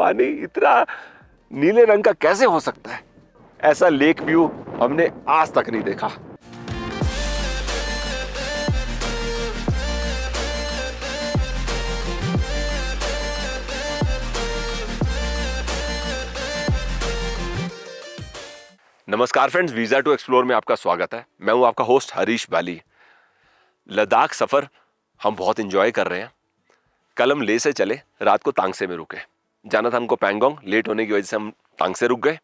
पानी इतना नीले रंग का कैसे हो सकता है? ऐसा लेक व्यू हमने आज तक नहीं देखा। नमस्कार फ्रेंड्स, वीजा टू एक्सप्लोर में आपका स्वागत है। मैं हूं आपका होस्ट हरीश बाली। लद्दाख सफर हम बहुत एंजॉय कर रहे हैं। कल हम ले से चले, रात को तांगसे में रुके। जाना था हमको पैंगोंग, लेट होने की वजह से हम तांगसे रुक गए।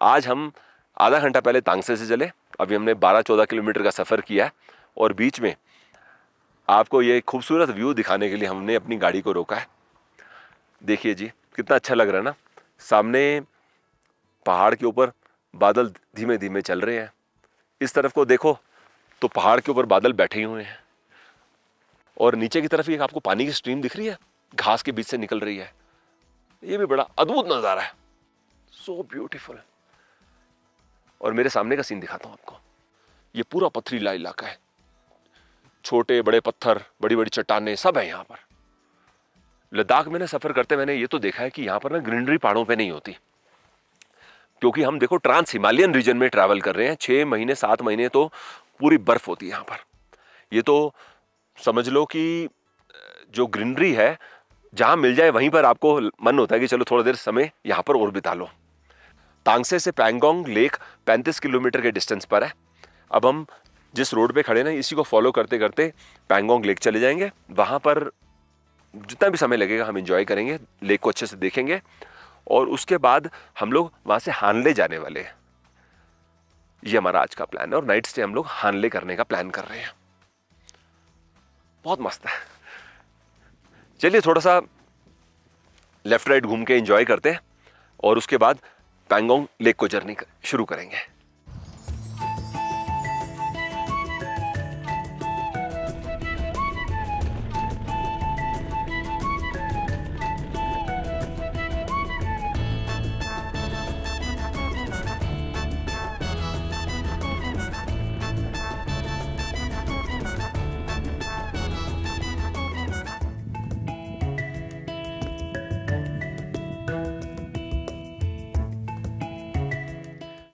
आज हम आधा घंटा पहले तांगसे से चले। अभी हमने 12-14 किलोमीटर का सफ़र किया है और बीच में आपको ये खूबसूरत व्यू दिखाने के लिए हमने अपनी गाड़ी को रोका है। देखिए जी, कितना अच्छा लग रहा है ना। सामने पहाड़ के ऊपर बादल धीमे धीमे चल रहे हैं। इस तरफ को देखो तो पहाड़ के ऊपर बादल बैठे हुए हैं और नीचे की तरफ एक आपको पानी की स्ट्रीम दिख रही है, घास के बीच से निकल रही है। ये भी बड़ा अद्भुत नज़ारा है, सो ब्यूटीफुल। और मेरे सामने का सीन दिखाता हूँ आपको। ये पूरा पथरीला इलाका है, छोटे बड़े पत्थर, बड़ी बड़ी चट्टानें सब है यहाँ पर। लद्दाख में ना सफ़र करते मैंने ये तो देखा है कि यहाँ पर ना ग्रीनरी पहाड़ों पे नहीं होती, क्योंकि हम देखो ट्रांस हिमालयन रीजन में ट्रैवल कर रहे हैं। 6 महीने 7 महीने तो पूरी बर्फ होती है यहाँ पर। ये तो समझ लो कि जो ग्रीनरी है जहाँ मिल जाए वहीं पर आपको मन होता है कि चलो थोड़ा देर समय यहाँ पर और बिता लो। तांगसे से पैंगोंग लेक 35 किलोमीटर के डिस्टेंस पर है। अब हम जिस रोड पे खड़े ना, इसी को फॉलो करते करते पैंगोंग लेक चले जाएंगे। वहाँ पर जितना भी समय लगेगा हम एंजॉय करेंगे, लेक को अच्छे से देखेंगे और उसके बाद हम लोग वहाँ से हानले जाने वाले हैं। ये हमारा आज का प्लान है और नाइट स्टे हम लोग हानले करने का प्लान कर रहे हैं। बहुत मस्त है। चलिए थोड़ा सा लेफ्ट राइट घूम के एंजॉय करते हैं और उसके बाद पैंगोंग लेक को जर्नी शुरू करेंगे।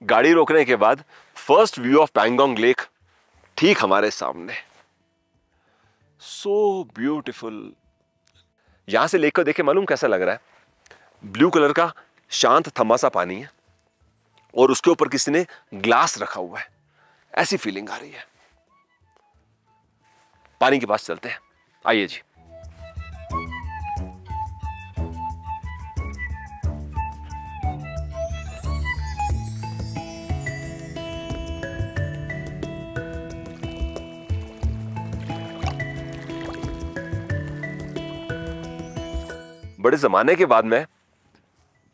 गाड़ी रोकने के बाद first view of Pangong lake ठीक हमारे सामने। So beautiful. यहां से लेक को देखे मालूम कैसा लग रहा है? ब्लू कलर का शांत थमा सा पानी है और उसके ऊपर किसी ने ग्लास रखा हुआ है, ऐसी फीलिंग आ रही है। पानी के पास चलते हैं, आइए जी। बड़े जमाने के बाद मैं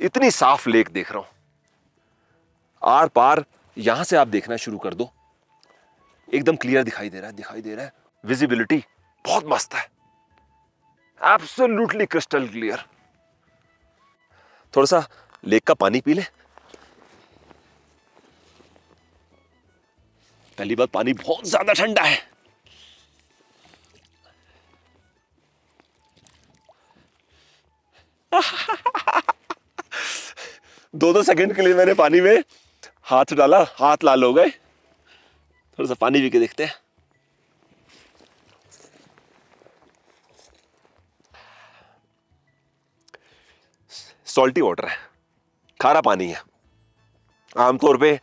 इतनी साफ लेक देख रहा हूं। आर पार यहां से आप देखना शुरू कर दो, एकदम क्लियर दिखाई दे रहा है। विजिबिलिटी बहुत मस्त है, एब्सोल्युटली क्रिस्टल क्लियर। थोड़ा सा लेक का पानी पी ले। पहली बात, पानी बहुत ज्यादा ठंडा है। दो सेकंड के लिए मैंने पानी में हाथ डाला, हाथ लाल हो गए। थोड़ा सा पानी पी के देखते हैं। सॉल्टी वाटर है, खारा पानी है। आमतौर पे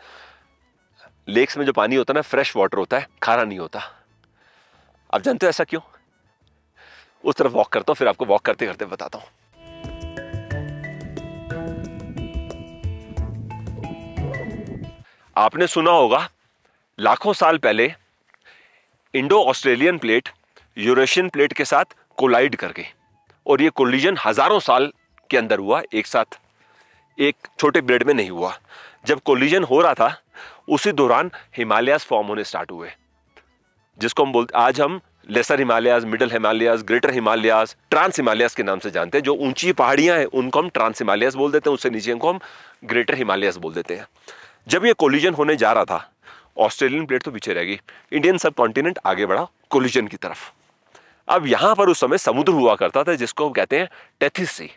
लेक्स में जो पानी होता है ना, फ्रेश वाटर होता है, खारा नहीं होता। आप जानते हो ऐसा क्यों? उस तरफ वॉक करता हूं, फिर आपको वॉक करते करते बताता हूं। आपने सुना होगा लाखों साल पहले Indo Australian plate Eurasian plate के साथ कोलाइड कर गई और ये कोलिजन हजारों साल के अंदर हुआ, एक साथ एक छोटे ब्लेड में नहीं हुआ। जब कोलिजन हो रहा था उसी दौरान हिमालयाज फॉर्म होने स्टार्ट हुए, जिसको हम बोलते, आज हम lesser Himalayas, middle Himalayas, greater Himalayas, trans Himalayas के नाम से जानते हैं। जो ऊंची पहाड़ियां हैं उनको हम ट्रांस हिमालयाज बोल देते हैं, उससे नीचे को हम ग्रेटर हिमालयाज बोल देते हैं। जब ये कोलिजन होने जा रहा था, ऑस्ट्रेलियन प्लेट तो पीछे रह गई, इंडियन सब कॉन्टिनेंट आगे बढ़ा कोलिजन की तरफ। अब यहां पर उस समय समुद्र हुआ करता था जिसको कहते हैं टेथिस सी।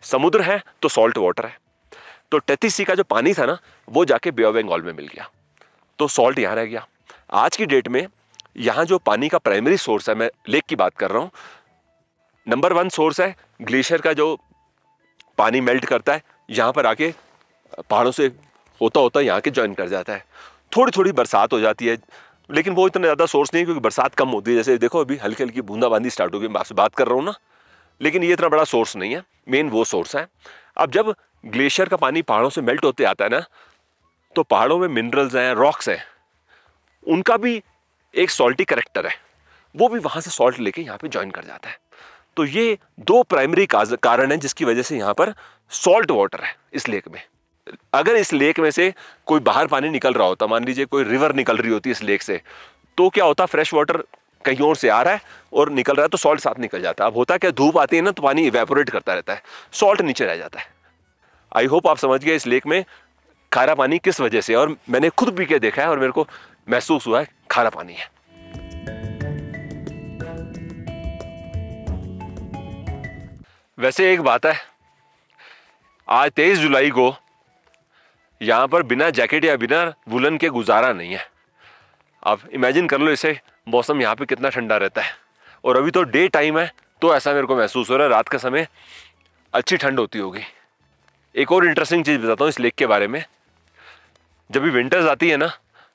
समुद्र है तो सॉल्ट वाटर है। तो टेथिस सी का जो पानी था ना, वो जाके बे ऑफ बंगाल में मिल गया, तो सॉल्ट यहाँ रह गया। आज की डेट में यहाँ जो पानी का प्राइमरी सोर्स है, मैं लेक की बात कर रहा हूँ, नंबर 1 सोर्स है ग्लेशियर का, जो पानी मेल्ट करता है, यहाँ पर आके पहाड़ों से होता होता यहाँ के ज्वाइन कर जाता है। थोड़ी थोड़ी बरसात हो जाती है, लेकिन वो इतना ज़्यादा सोर्स नहीं है क्योंकि बरसात कम होती है। जैसे देखो अभी हल्की हल्की बूंदाबांदी स्टार्ट होगी, मैं आपसे बात कर रहा हूँ ना, लेकिन ये इतना बड़ा सोर्स नहीं है। मेन वो सोर्स है। अब जब ग्लेशियर का पानी पहाड़ों से मेल्ट होते आता है ना, तो पहाड़ों में मिनरल्स हैं, रॉक्स हैं, उनका भी एक सॉल्टी करेक्टर है, वो भी वहाँ से सॉल्ट लेके यहाँ पे ज्वाइन कर जाता है। तो ये 2 प्राइमरी कारण हैं जिसकी वजह से यहाँ पर सॉल्ट वाटर है इस लेक में। अगर इस लेक में से कोई बाहर पानी निकल रहा होता, मान लीजिए कोई रिवर निकल रही होती है इस लेक से, तो क्या होता, फ्रेश वाटर कहीं और से आ रहा है और निकल रहा है तो सॉल्ट साथ निकल जाता है। अब होता क्या, धूप आती है ना तो पानी इवेपोरेट करता रहता है, सॉल्ट नीचे रह जाता है। आई होप आप समझ गए इस लेक में खारा पानी किस वजह से, और मैंने खुद पी के देखा है और मेरे को महसूस हुआ है खारा पानी है। वैसे एक बात है, आज 23 जुलाई को यहाँ पर बिना जैकेट या बिना वुलन के गुजारा नहीं है। आप इमेजिन कर लो इसे, मौसम यहाँ पे कितना ठंडा रहता है, और अभी तो डे टाइम है तो ऐसा मेरे को महसूस हो रहा है, रात का समय अच्छी ठंड होती होगी। एक और इंटरेस्टिंग चीज़ बताता हूँ इस लेक के बारे में। जब भी विंटर्स आती है ना,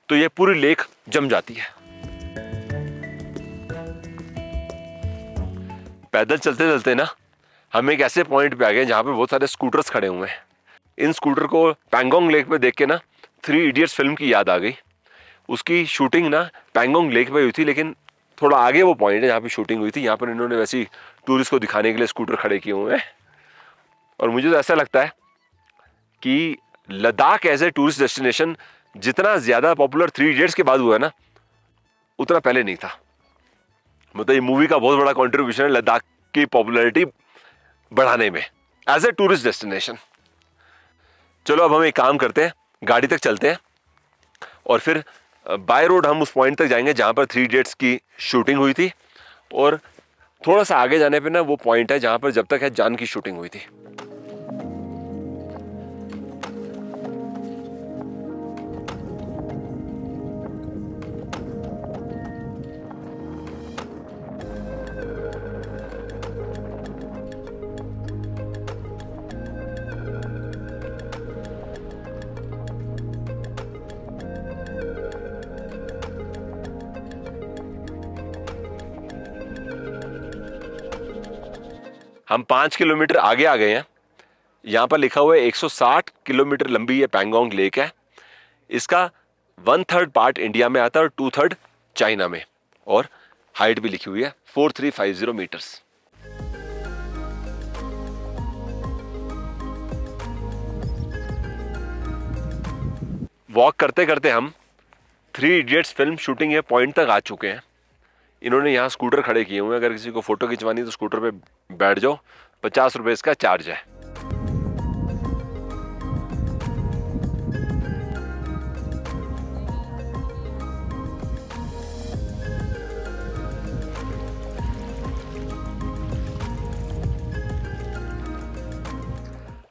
तो ये पूरी लेक जम जाती है। पैदल चलते चलते ना हम एक ऐसे पॉइंट पे आ गए जहाँ पे बहुत सारे स्कूटर्स खड़े हुए हैं। इन स्कूटर को पैंगोंग लेक पे देख के ना 3 इडियट्स फिल्म की याद आ गई। उसकी शूटिंग ना पैंगोंग लेक पे हुई थी, लेकिन थोड़ा आगे वो पॉइंट है जहाँ पे शूटिंग हुई थी। यहाँ पर इन्होंने वैसे टूरिस्ट को दिखाने के लिए स्कूटर खड़े किए हुए हैं। और मुझे तो ऐसा लगता है कि Ladakh as a tourist destination जितना ज़्यादा पॉपुलर 3 इडियट्स के बाद हुआ है ना, उतना पहले नहीं था। मतलब ये मूवी का बहुत बड़ा कॉन्ट्रीब्यूशन है लद्दाख की पॉपुलैरिटी बढ़ाने में एज ए टूरिस्ट डेस्टिनेशन। चलो अब हम एक काम करते हैं, गाड़ी तक चलते हैं और फिर बाय रोड हम उस पॉइंट तक जाएंगे जहाँ पर 3 इडियट्स की शूटिंग हुई थी, और थोड़ा सा आगे जाने पे ना वो पॉइंट है जहाँ पर जब तक है जान की शूटिंग हुई थी। हम 5 किलोमीटर आगे आ गए हैं। यहाँ पर लिखा हुआ है 160 किलोमीटर लंबी ये पैंगोंग लेक है। इसका 1/3 पार्ट इंडिया में आता है और 2/3 चाइना में, और हाइट भी लिखी हुई है 4350 मीटर्स। वॉक करते करते हम 3 इडियट्स फिल्म शूटिंग के पॉइंट तक आ चुके हैं। इन्होंने यहाँ स्कूटर खड़े किए हुए हैं, अगर किसी को फोटो खिंचवानी तो स्कूटर पे बैठ जाओ, 50 रुपए इसका चार्ज है।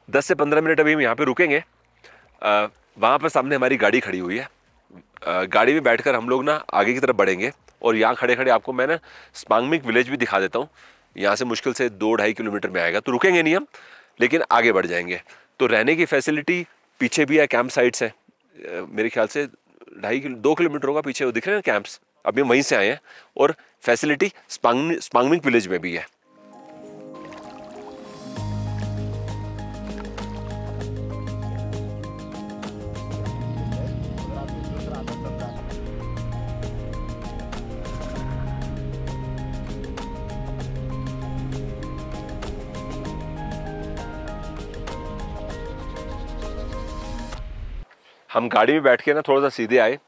दस से 15 मिनट अभी हम यहाँ पे रुकेंगे। वहाँ पर सामने हमारी गाड़ी खड़ी हुई है। गाड़ी में बैठकर हम लोग ना आगे की तरफ बढ़ेंगे, और यहाँ खड़े खड़े आपको मैं ना स्पांगमिक विलेज भी दिखा देता हूँ। यहाँ से मुश्किल से 2-2.5 किलोमीटर में आएगा, तो रुकेंगे नहीं हम, लेकिन आगे बढ़ जाएंगे। तो रहने की फैसिलिटी पीछे भी है, कैंप साइट्स हैं। मेरे ख्याल से 2 किलोमीटर होगा पीछे, वो दिख रहे हैं कैंप्स, अभी हम वहीं से आए हैं। और फैसिलिटी स्पांगमिक विलेज में भी है। हम गाड़ी में बैठ के ना थोड़ा सा सीधे आए।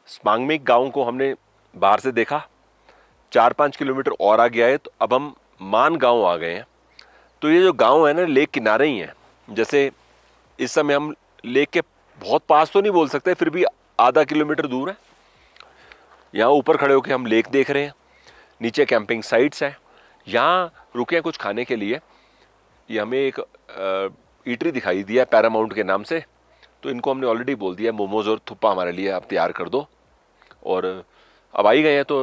स्पांगमिक गांव को हमने बाहर से देखा, 4-5 किलोमीटर और आगे आए तो अब हम मान गांव आ गए हैं। तो ये जो गांव है ना लेक किनारे ही है। जैसे इस समय हम लेक के बहुत पास तो नहीं बोल सकते, फिर भी आधा किलोमीटर दूर है। यहाँ ऊपर खड़े होकर हम लेक देख रहे हैं, नीचे कैंपिंग साइट्स हैं। यहाँ रुके हैं कुछ खाने के लिए। ये हमें एक ईटरी दिखाई दिया पैरामाउंट के नाम से, तो इनको हमने ऑलरेडी बोल दिया मोमोज और थुप्पा हमारे लिए आप तैयार कर दो। और अब आई गए हैं तो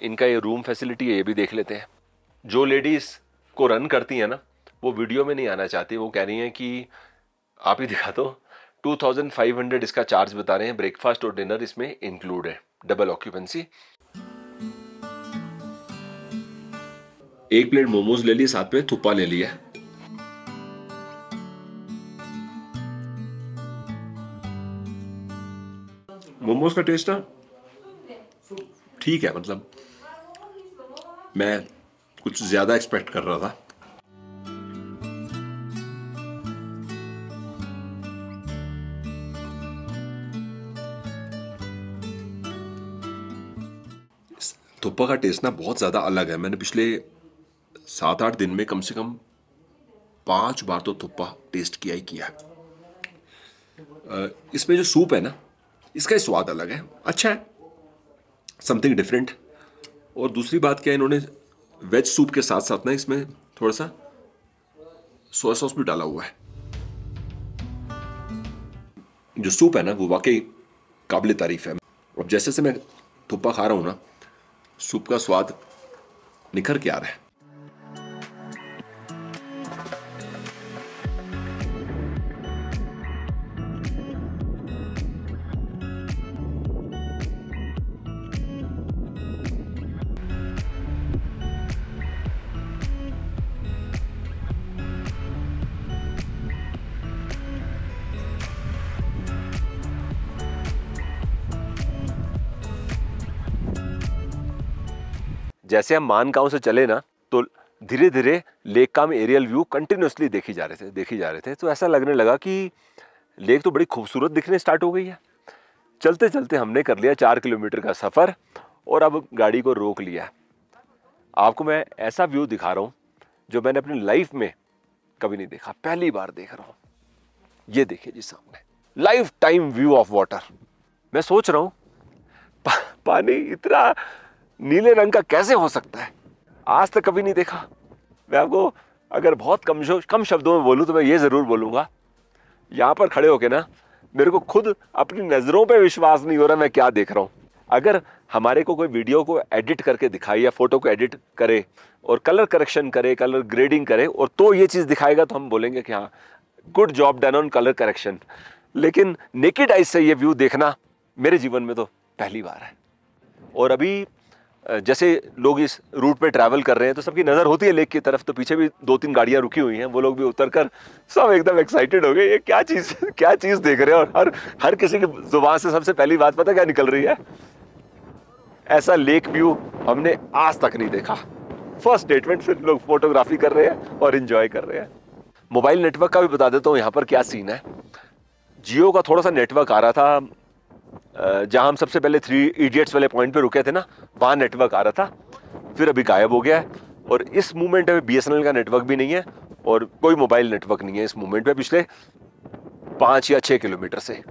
इनका ये रूम फैसिलिटी है, ये भी देख लेते हैं। जो लेडीज़ को रन करती हैं ना, वो वीडियो में नहीं आना चाहती, वो कह रही हैं कि आप ही दिखा दो। 2500 इसका चार्ज बता रहे हैं, ब्रेकफास्ट और डिनर इसमें इंक्लूड है, डबल ऑक्यूपेंसी। एक प्लेट मोमोज ले लिए, साथ में थुप्पा ले लिया। मोमोज का टेस्ट ना ठीक है, मतलब मैं कुछ ज्यादा एक्सपेक्ट कर रहा था। थुप्पा का टेस्ट ना बहुत ज़्यादा अलग है। मैंने पिछले 7-8 दिन में कम से कम 5 बार तो थुप्पा टेस्ट किया ही किया है। इसमें जो सूप है ना, इसका स्वाद अलग है, अच्छा है, समथिंग डिफरेंट। और दूसरी बात क्या है, इन्होंने वेज सूप के साथ साथ ना इसमें थोड़ा सा सोया सॉस भी डाला हुआ है। जो सूप है ना वो वाकई काबिल तारीफ है। अब जैसे से मैं थुप्पा खा रहा हूं ना, सूप का स्वाद निखर के आ रहा है। जैसे हम मानगांव से चले ना, तो धीरे धीरे लेक का हम एरियल व्यू कंटिन्यूसली देखी जा रहे थे। तो ऐसा लगने लगा कि लेक तो बड़ी खूबसूरत दिखने स्टार्ट हो गई है। चलते चलते हमने कर लिया 4 किलोमीटर का सफ़र और अब गाड़ी को रोक लिया। आपको मैं ऐसा व्यू दिखा रहा हूँ जो मैंने अपनी लाइफ में कभी नहीं देखा, पहली बार देख रहा हूँ। ये देखिए जी सामने, life time view of water. मैं सोच रहा हूँ पानी इतना नीले रंग का कैसे हो सकता है, आज तक कभी नहीं देखा। मैं आपको अगर बहुत कम शब्दों में बोलूं तो मैं ये जरूर बोलूंगा, यहां पर खड़े होके ना मेरे को खुद अपनी नजरों पे विश्वास नहीं हो रहा मैं क्या देख रहा हूं। अगर हमारे को कोई वीडियो को एडिट करके दिखाए या फोटो को एडिट करे और कलर करेक्शन करे, कलर ग्रेडिंग करे और तो ये चीज दिखाएगा तो हम बोलेंगे कि हाँ, good job done on colour correction. लेकिन नेकेड आइज से ये व्यू देखना मेरे जीवन में तो पहली बार है। और अभी जैसे लोग इस रूट पे ट्रैवल कर रहे हैं तो सबकी नज़र होती है लेक की तरफ, तो पीछे भी 2-3 गाड़ियां रुकी हुई हैं, वो लोग भी उतरकर सब एकदम एक्साइटेड हो गए, ये क्या चीज़ देख रहे हैं। और हर किसी की जुबान से सबसे पहली बात पता क्या निकल रही है, ऐसा लेक व्यू हमने आज तक नहीं देखा। फर्स्ट स्टेटमेंट, फिर लोग फोटोग्राफी कर रहे हैं और इंजॉय कर रहे हैं। मोबाइल नेटवर्क का भी बता देता हूँ यहाँ पर क्या सीन है। जियो का थोड़ा सा नेटवर्क आ रहा था, जहां हम सबसे पहले 3 इडियट्स वाले पॉइंट पे रुके थे ना, वहां नेटवर्क आ रहा था, फिर अभी गायब हो गया है। और इस मूवमेंट में BSNL का नेटवर्क भी नहीं है और कोई मोबाइल नेटवर्क नहीं है इस मूवमेंट पे पिछले 5 या 6 किलोमीटर से।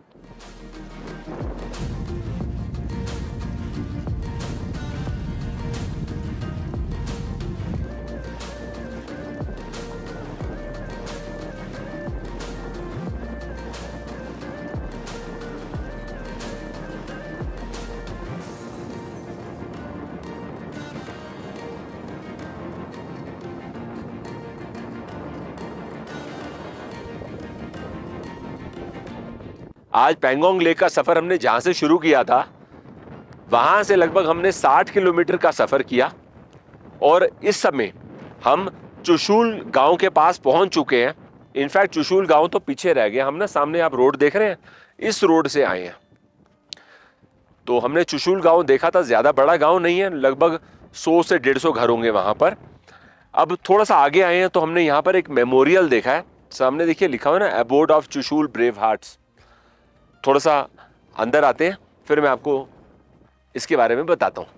आज पैंगोंग लेक का सफर हमने जहां से शुरू किया था वहां से लगभग हमने 60 किलोमीटर का सफर किया और इस समय हम चुशूल गांव के पास पहुंच चुके हैं। इनफैक्ट चुशूल गांव तो पीछे रह गया। हम ना सामने आप रोड देख रहे हैं, इस रोड से आए हैं। तो हमने चुशूल गांव देखा था, ज्यादा बड़ा गांव नहीं है, लगभग 100 से 150 घर होंगे वहां पर। अब थोड़ा सा आगे आए हैं तो हमने यहाँ पर एक मेमोरियल देखा है, सामने देखिए लिखा हुआ है ना, abode of Chushul brave hearts. थोड़ा सा अंदर आते हैं, फिर मैं आपको इसके बारे में बताता हूं।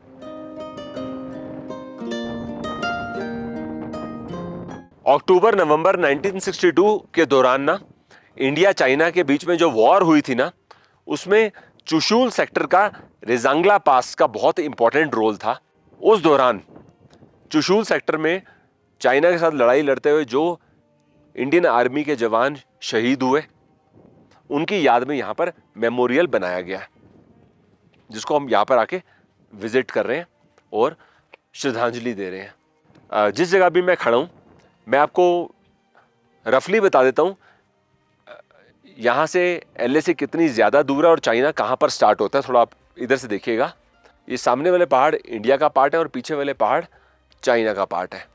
अक्टूबर नवंबर 1962 के दौरान ना इंडिया चाइना के बीच में जो वॉर हुई थी ना, उसमें चुशूल सेक्टर का रेजांगला पास का बहुत इंपॉर्टेंट रोल था। उस दौरान चुशूल सेक्टर में चाइना के साथ लड़ाई लड़ते हुए जो इंडियन आर्मी के जवान शहीद हुए, उनकी याद में यहाँ पर मेमोरियल बनाया गया है, जिसको हम यहाँ पर आके विजिट कर रहे हैं और श्रद्धांजलि दे रहे हैं। जिस जगह भी मैं खड़ा हूँ, मैं आपको रफली बता देता हूँ यहाँ से LAC कितनी ज़्यादा दूर है और चाइना कहाँ पर स्टार्ट होता है। थोड़ा आप इधर से देखिएगा, ये सामने वाले पहाड़ इंडिया का पार्ट है और पीछे वाले पहाड़ चाइना का पार्ट है।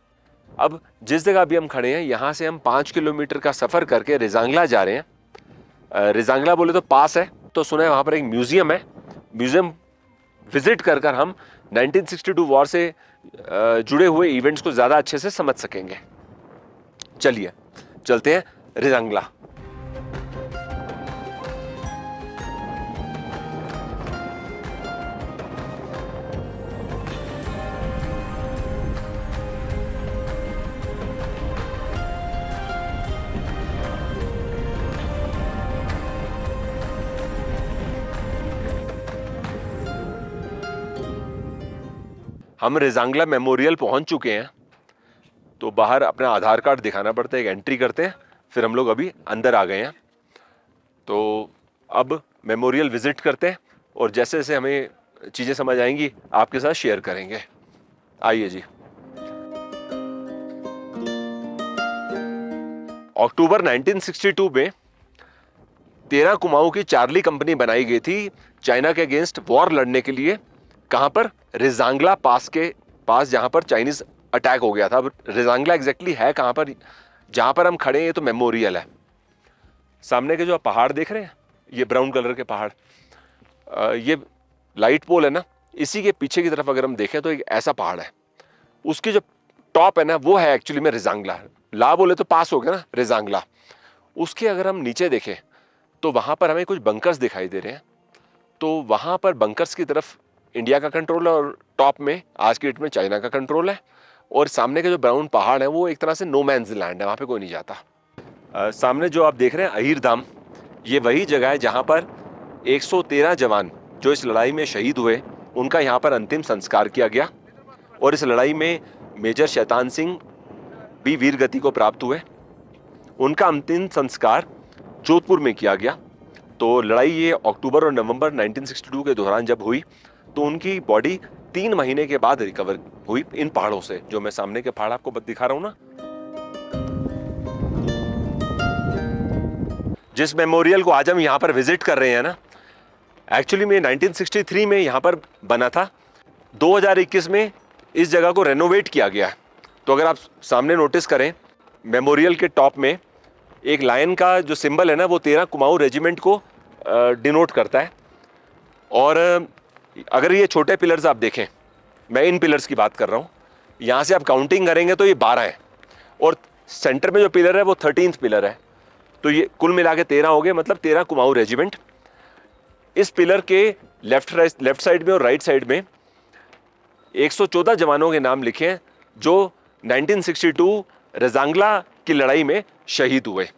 अब जिस जगह भी हम खड़े हैं, यहाँ से हम 5 किलोमीटर का सफ़र करके रिजांगला जा रहे हैं। रिजांगला बोले तो पास है, तो सुना है वहाँ पर एक म्यूज़ियम है। म्यूज़ियम विजिट कर कर हम 1962 वॉर से जुड़े हुए इवेंट्स को ज़्यादा अच्छे से समझ सकेंगे। चलिए चलते हैं रिजांगला। हम रिजांगला मेमोरियल पहुंच चुके हैं, तो बाहर अपना आधार कार्ड दिखाना पड़ता है, एक एंट्री करते हैं, फिर हम लोग अभी अंदर आ गए हैं। तो अब मेमोरियल विजिट करते हैं और जैसे जैसे हमें चीज़ें समझ आएंगी आपके साथ शेयर करेंगे। आइए जी। अक्टूबर 1962 में 13 कुमाऊं की चार्ली कंपनी बनाई गई थी चाइना के अगेंस्ट वॉर लड़ने के लिए। कहां पर? रिजांगला पास के पास, जहां पर चाइनीज अटैक हो गया था। अब रिजांगला एग्जैक्टली है कहां पर? जहां पर हम खड़े हैं ये तो मेमोरियल है। सामने के जो आप पहाड़ देख रहे हैं, ये ब्राउन कलर के पहाड़, ये लाइट पोल है ना, इसी के पीछे की तरफ अगर हम देखें तो एक ऐसा पहाड़ है, उसकी जो टॉप है ना, वो है एक्चुअली में रिजांगला। ला बोले तो पास हो गया ना रिजांगला। उसके अगर हम नीचे देखें तो वहां पर हमें कुछ बंकर्स दिखाई दे रहे हैं। तो वहां पर बंकर्स की तरफ इंडिया का कंट्रोल है और टॉप में आज की डेट में चाइना का कंट्रोल है। और सामने के जो ब्राउन पहाड़ है वो एक तरह से नो मैन्स लैंड है, वहाँ पे कोई नहीं जाता। सामने जो आप देख रहे हैं अहीर धाम, ये वही जगह है जहाँ पर 113 जवान जो इस लड़ाई में शहीद हुए, उनका यहाँ पर अंतिम संस्कार किया गया। और इस लड़ाई में मेजर शैतान सिंह भी वीर गति को प्राप्त हुए। उनका अंतिम संस्कार जोधपुर में किया गया। तो लड़ाई ये अक्टूबर और नवंबर 1962 के दौरान जब हुई, तो उनकी बॉडी 3 महीने के बाद रिकवर हुई इन पहाड़ों से, जो मैं सामने के पहाड़ आपको दिखा रहा हूं ना। जिस मेमोरियल को आज हम यहां पर विजिट कर रहे हैं ना, एक्चुअली में 1963 में यहां पर बना था। 2021 में इस जगह को रेनोवेट किया गया है। तो अगर आप सामने नोटिस करें, मेमोरियल के टॉप में एक लायन का जो सिंबल है ना, वो 13 कुमाऊं रेजिमेंट को डिनोट करता है। और अगर ये छोटे पिलर्स आप देखें, मैं इन पिलर्स की बात कर रहा हूँ, यहाँ से आप काउंटिंग करेंगे तो ये 12 हैं और सेंटर में जो पिलर है वो 13th पिलर है। तो ये कुल मिला के 13 हो गए, मतलब 13 कुमाऊं रेजिमेंट। इस पिलर के लेफ्ट साइड में और राइट साइड में 114 जवानों के नाम लिखे हैं जो 1962 रिजांगला की लड़ाई में शहीद हुए।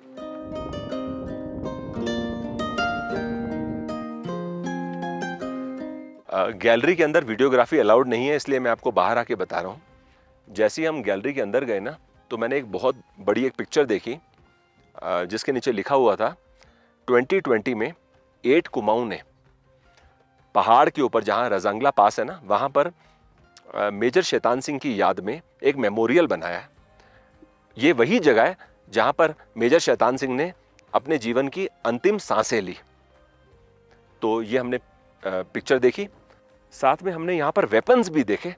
गैलरी के अंदर वीडियोग्राफी अलाउड नहीं है, इसलिए मैं आपको बाहर आके बता रहा हूँ। जैसे ही हम गैलरी के अंदर गए ना, तो मैंने एक बहुत बड़ी एक पिक्चर देखी जिसके नीचे लिखा हुआ था 2020 में 8 कुमाऊं ने पहाड़ के ऊपर, जहाँ रिजांगला पास है ना, वहाँ पर मेजर शैतान सिंह की याद में एक मेमोरियल बनाया है। ये वही जगह है जहाँ पर मेजर शैतान सिंह ने अपने जीवन की अंतिम सांसें ली। तो ये हमने पिक्चर देखी, साथ में हमने यहाँ पर वेपन्स भी देखे,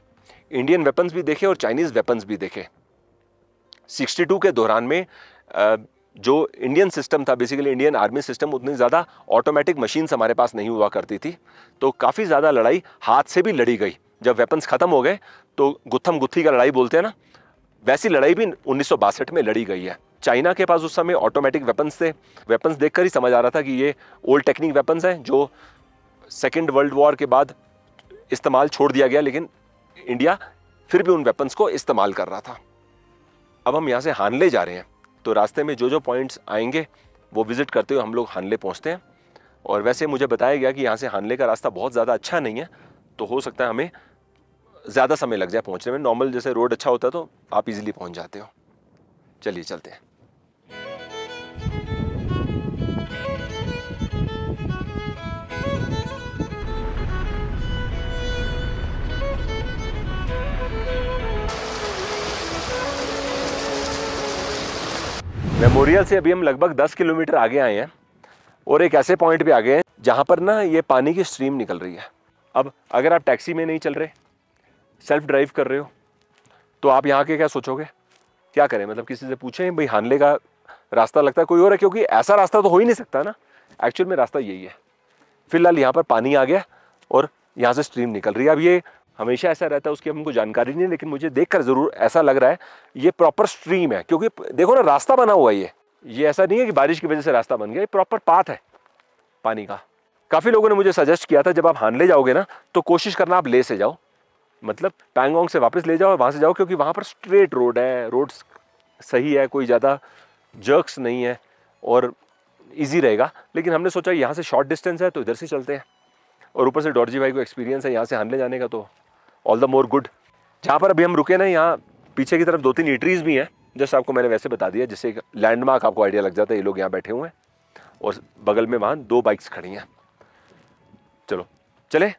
इंडियन वेपन्स भी देखे और चाइनीज वेपन्स भी देखे। 62 के दौरान में जो इंडियन सिस्टम था, बेसिकली इंडियन आर्मी सिस्टम, उतनी ज़्यादा ऑटोमेटिक मशीन्स हमारे पास नहीं हुआ करती थी। तो काफ़ी ज़्यादा लड़ाई हाथ से भी लड़ी गई। जब वेपन्स ख़त्म हो गए तो गुत्थम गुत्थी का लड़ाई बोलते हैं ना, वैसी लड़ाई भी 1962 में लड़ी गई है। चाइना के पास उस समय ऑटोमेटिक वेपन्स थे। वेपन्स देखकर ही समझ आ रहा था कि ये ओल्ड टेक्निक वेपन्स हैं जो सेकेंड वर्ल्ड वॉर के बाद इस्तेमाल छोड़ दिया गया, लेकिन इंडिया फिर भी उन वेपन्स को इस्तेमाल कर रहा था। अब हम यहाँ से हानले जा रहे हैं, तो रास्ते में जो जो पॉइंट्स आएंगे वो विजिट करते हुए हम लोग हानले पहुँचते हैं। और वैसे मुझे बताया गया कि यहाँ से हानले का रास्ता बहुत ज़्यादा अच्छा नहीं है, तो हो सकता है हमें ज़्यादा समय लग जाए पहुँचने में। नॉर्मल जैसे रोड अच्छा होता है तो आप इजीली पहुँच जाते हो। चलिए चलते हैं। मेमोरियल से अभी हम लगभग 10 किलोमीटर आगे आए हैं और एक ऐसे पॉइंट पे आ गए हैं जहाँ पर ना ये पानी की स्ट्रीम निकल रही है। अब अगर आप टैक्सी में नहीं चल रहे, सेल्फ ड्राइव कर रहे हो, तो आप यहाँ के क्या सोचोगे, क्या करें? मतलब किसी से पूछें भाई हानले का रास्ता लगता है कोई और है, क्योंकि ऐसा रास्ता तो हो ही नहीं सकता ना। एक्चुअल में रास्ता यही है। फिलहाल यहाँ पर पानी आ गया और यहाँ से स्ट्रीम निकल रही है। अब ये हमेशा ऐसा रहता है, उसकी हमको जानकारी नहीं है, लेकिन मुझे देखकर ज़रूर ऐसा लग रहा है ये प्रॉपर स्ट्रीम है, क्योंकि देखो ना रास्ता बना हुआ है। ये ऐसा नहीं है कि बारिश की वजह से रास्ता बन गया, ये प्रॉपर पाथ है पानी का। काफ़ी लोगों ने मुझे सजेस्ट किया था जब आप हानले जाओगे ना तो कोशिश करना आप ले से जाओ, मतलब पैंगोंग से वापस ले जाओ और वहाँ से जाओ, क्योंकि वहाँ पर स्ट्रेट रोड है, रोड सही है, कोई ज़्यादा जर्क्स नहीं है और इजी रहेगा। लेकिन हमने सोचा यहाँ से शॉर्ट डिस्टेंस है तो इधर से चलते हैं, और ऊपर से डॉर्जी भाई को एक्सपीरियंस है यहाँ से हानले जाने का, तो ऑल द मोर गुड। जहाँ पर अभी हम रुके ना, यहाँ पीछे की तरफ 2-3 ईटरीज भी हैं, जस्ट आपको मैंने वैसे बता दिया, जिससे एक लैंडमार्क आपको आइडिया लग जाता है ये लोग यहाँ बैठे हुए हैं, और बगल में वहाँ 2 बाइक्स खड़ी हैं। चलो चले,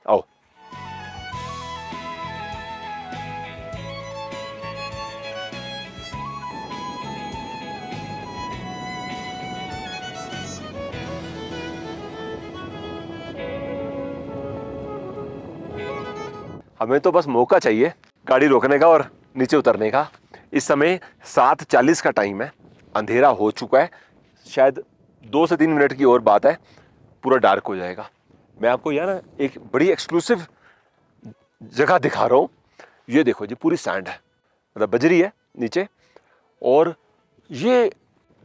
आओ। हमें तो बस मौका चाहिए गाड़ी रोकने का और नीचे उतरने का। इस समय 7:40 का टाइम है, अंधेरा हो चुका है, शायद 2 से 3 मिनट की और बात है, पूरा डार्क हो जाएगा। मैं आपको यहाँ ना एक बड़ी एक्सक्लूसिव जगह दिखा रहा हूँ। ये देखो जी, पूरी सैंड है, मतलब बजरी है नीचे, और ये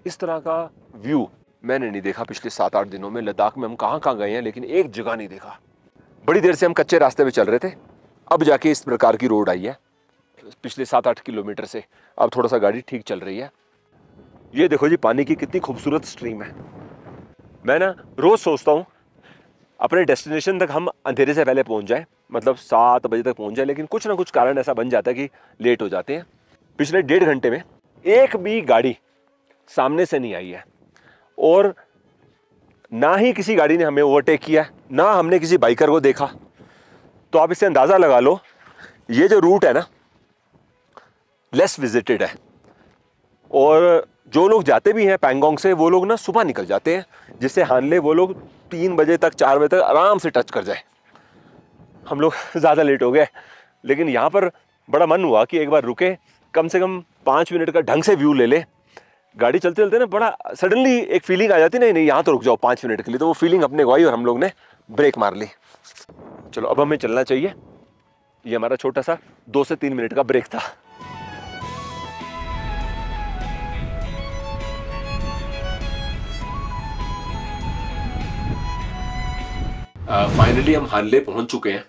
इस तरह का व्यू मैंने नहीं देखा पिछले 7-8 दिनों में। लद्दाख में हम कहाँ कहाँ गए हैं, लेकिन एक जगह नहीं देखा। बड़ी देर से हम कच्चे रास्ते पे चल रहे थे, अब जाके इस प्रकार की रोड आई है पिछले 7-8 किलोमीटर से। अब थोड़ा सा गाड़ी ठीक चल रही है। ये देखो जी, पानी की कितनी खूबसूरत स्ट्रीम है। मैं ना रोज सोचता हूँ अपने डेस्टिनेशन तक हम अंधेरे से पहले पहुँच जाए, मतलब 7 बजे तक पहुँच जाए, लेकिन कुछ ना कुछ कारण ऐसा बन जाता है कि लेट हो जाते हैं। पिछले 1.5 घंटे में एक भी गाड़ी सामने से नहीं आई है, और ना ही किसी गाड़ी ने हमें ओवरटेक किया, ना हमने किसी बाइकर को देखा। तो आप इससे अंदाज़ा लगा लो, ये जो रूट है ना लेस विजिटेड है, और जो लोग जाते भी हैं पैंगोंग से, वो लोग ना सुबह निकल जाते हैं, जिससे हानले वो लोग 3 बजे तक 4 बजे तक आराम से टच कर जाए। हम लोग ज़्यादा लेट हो गए, लेकिन यहाँ पर बड़ा मन हुआ कि एक बार रुके, कम से कम 5 मिनट का ढंग से व्यू ले ले। गाड़ी चलते चलते ना बड़ा सडनली एक फीलिंग आ जाती, नहीं यहाँ तो रुक जाओ 5 मिनट के लिए, तो वो फीलिंग अपने को आई और हम लोग ने ब्रेक मार ली। चलो अब हमें चलना चाहिए। ये हमारा छोटा सा 2 से 3 मिनट का ब्रेक था। फाइनली हम हानले पहुंच चुके हैं।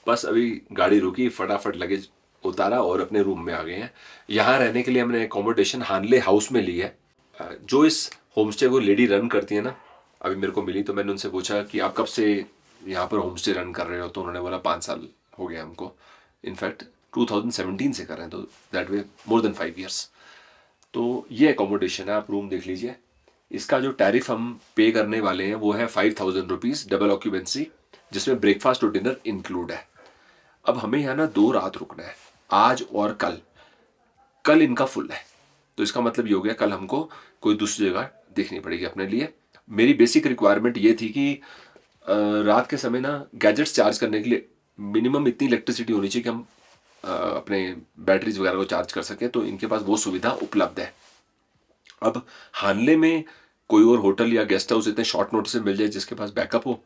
बस अभी गाड़ी रुकी, फटाफट लगेज उतारा और अपने रूम में आ गए हैं। यहाँ रहने के लिए हमने अकोमोडेशन हानले हाउस में ली है। जो इस होम स्टे को लेडी रन करती है ना, अभी मेरे को मिली, तो मैंने उनसे पूछा कि आप कब से यहाँ पर होम स्टे रन कर रहे हो, तो उन्होंने बोला 5 साल हो गया हमको। इनफैक्ट 2017 से कर रहे हैं, तो that way more than 5 years. तो ये अकोमोडेशन है, आप रूम देख लीजिए। इसका जो टैरिफ हम पे करने वाले हैं वो है 5,000 रुपीज़ डबल ऑक्यूपेंसी, जिसमें ब्रेकफास्ट और डिनर इंक्लूड है। अब हमें यहाँ ना 2 रात रुकना है, आज और कल। कल इनका फुल है, तो इसका मतलब ये हो गया कल हमको कोई दूसरी जगह देखनी पड़ेगी अपने लिए। मेरी बेसिक रिक्वायरमेंट ये थी कि रात के समय ना गैजेट्स चार्ज करने के लिए मिनिमम इतनी इलेक्ट्रिसिटी होनी चाहिए कि हम अपने बैटरीज वगैरह को चार्ज कर सकें, तो इनके पास वो सुविधा उपलब्ध है। अब हानले में कोई और होटल या गेस्ट हाउस इतने शॉर्ट नोटिस से मिल जाए जिसके पास बैकअप हो,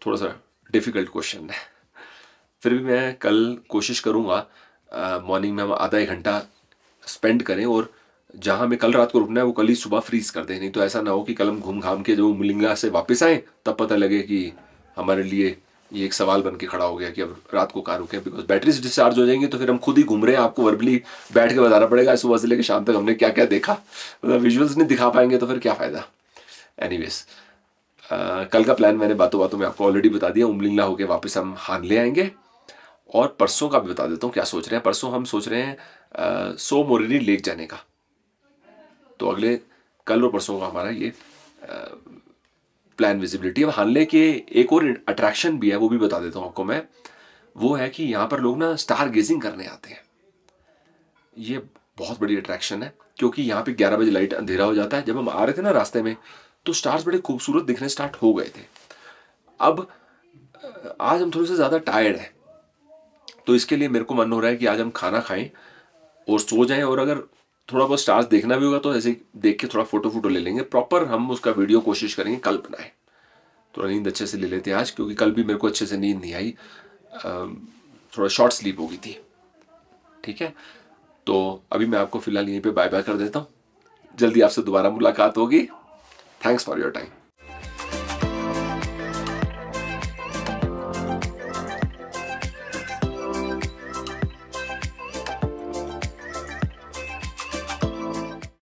थोड़ा सा डिफ़िकल्ट क्वेश्चन है। फिर भी मैं कल कोशिश करूँगा मॉर्निंग में हम आधा 1 घंटा स्पेंड करें, और जहाँ हमें कल रात को रुकना है वो कल ही सुबह फ्रीज कर दें। नहीं तो ऐसा ना हो कि कल हम घूम घाम के जब उमलिंगला से वापस आए तब पता लगे कि हमारे लिए ये एक सवाल बन के खड़ा हो गया कि अब रात को कहाँ रुकें, बिकॉज बैटरीज डिस्चार्ज हो जाएंगी तो फिर हम खुद ही घूम रहे हैं, आपको वर्बली बैठ के बताना पड़ेगा सुबह से लेकर शाम तक हमने क्या क्या देखा। मतलब विजुअल्स नहीं दिखा पाएंगे तो फिर क्या फ़ायदा। एनीवेज, कल का प्लान मैंने बातों बातों में आपको ऑलरेडी बता दिया। उमलिंगला होके वापस हम हानले आएंगे, और परसों का भी बता देता हूँ क्या सोच रहे हैं। परसों हम सोच रहे हैं सो मोरिरी लेक जाने का। तो अगले कल और परसों का हमारा ये प्लान विजिबिलिटी। अब हानले के एक और अट्रैक्शन भी है, वो भी बता देता हूँ आपको मैं। वो है कि यहाँ पर लोग ना स्टार गेजिंग करने आते हैं। ये बहुत बड़ी अट्रैक्शन है। क्योंकि यहाँ पे 11 बजे लाइट अंधेरा हो जाता है। जब हम आ रहे थे ना रास्ते में तो स्टार्स बड़े खूबसूरत दिखने स्टार्ट हो गए थे। अब आज हम थोड़े से ज़्यादा टायर्ड हैं, तो इसके लिए मेरे को मन हो रहा है कि आज हम खाना खाएं और सो जाएं, और अगर थोड़ा बहुत स्टार्स देखना भी होगा तो ऐसे देख के थोड़ा फोटो ले लेंगे। प्रॉपर हम उसका वीडियो कोशिश करेंगे कल बनाए। थोड़ा नींद अच्छे से ले लेते हैं आज, क्योंकि कल भी मेरे को अच्छे से नींद नहीं आई, थोड़ा शॉर्ट स्लीप हो गई थी। ठीक है, तो अभी मैं आपको फिलहाल यहीं पे बाय बाय कर देता हूँ। जल्दी आपसे दोबारा मुलाकात होगी। Thanks for your time.